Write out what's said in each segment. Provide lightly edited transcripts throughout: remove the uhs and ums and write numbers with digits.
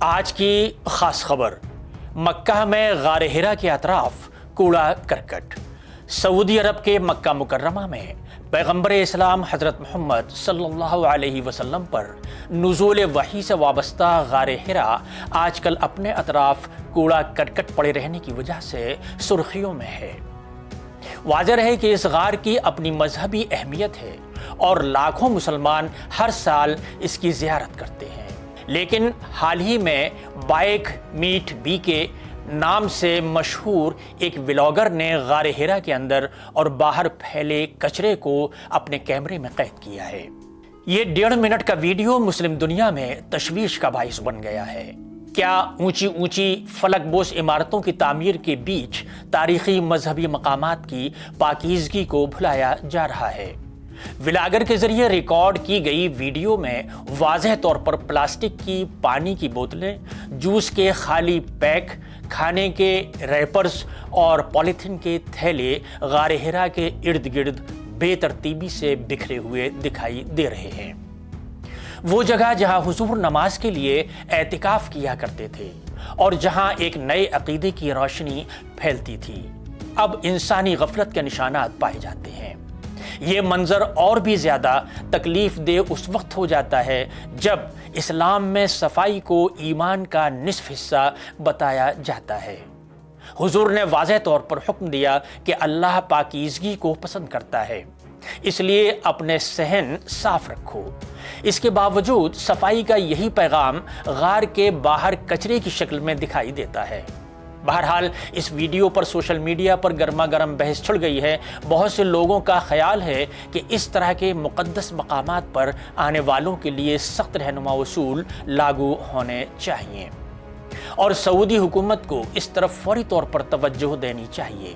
آج کی خاص خبر، مکہ میں غار حرا کے اطراف کوڑا کرکٹ۔ سعودی عرب کے مکہ مکرمہ میں پیغمبر اسلام حضرت محمد صلی اللہ علیہ وسلم پر نزول وحی سے وابستہ غار حرا آج کل اپنے اطراف کوڑا کرکٹ پڑے رہنے کی وجہ سے سرخیوں میں ہے۔ واضح ہے کہ اس غار کی اپنی مذہبی اہمیت ہے اور لاکھوں مسلمان ہر سال اس کی زیارت کرتے ہیں، لیکن حال ہی میں بائک میٹ بی کے نام سے مشہور ایک ولاگر نے غار حرا کے اندر اور باہر پھیلے کچرے کو اپنے کیمرے میں قید کیا ہے۔ یہ 1.5 منٹ کا ویڈیو مسلم دنیا میں تشویش کا باعث بن گیا ہے۔ کیا اونچی فلک بوس عمارتوں کی تعمیر کے بیچ تاریخی مذہبی مقامات کی پاکیزگی کو بھلایا جا رہا ہے؟ ولاگر کے ذریعے ریکارڈ کی گئی ویڈیو میں واضح طور پر پلاسٹک کی پانی کی بوتلیں، جوس کے خالی پیک، کھانے کے ریپرز اور پولیتھین کے تھیلے غار حرا کے ارد گرد بے ترتیبی سے بکھرے ہوئے دکھائی دے رہے ہیں۔ وہ جگہ جہاں حضور نماز کے لیے اعتکاف کیا کرتے تھے اور جہاں ایک نئے عقیدے کی روشنی پھیلتی تھی، اب انسانی غفلت کے نشانات پائے جاتے ہیں۔ یہ منظر اور بھی زیادہ تکلیف دہ اس وقت ہو جاتا ہے جب اسلام میں صفائی کو ایمان کا نصف حصہ بتایا جاتا ہے۔ حضور نے واضح طور پر حکم دیا کہ اللہ پاکیزگی کو پسند کرتا ہے، اس لیے اپنے صحن صاف رکھو۔ اس کے باوجود صفائی کا یہی پیغام غار کے باہر کچرے کی شکل میں دکھائی دیتا ہے۔ بہرحال اس ویڈیو پر سوشل میڈیا پر گرما گرم بحث چھڑ گئی ہے۔ بہت سے لوگوں کا خیال ہے کہ اس طرح کے مقدس مقامات پر آنے والوں کے لیے سخت رہنما اصول لاگو ہونے چاہیے اور سعودی حکومت کو اس طرف فوری طور پر توجہ دینی چاہیے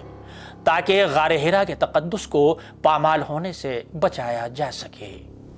تاکہ غار حرا کے تقدس کو پامال ہونے سے بچایا جا سکے۔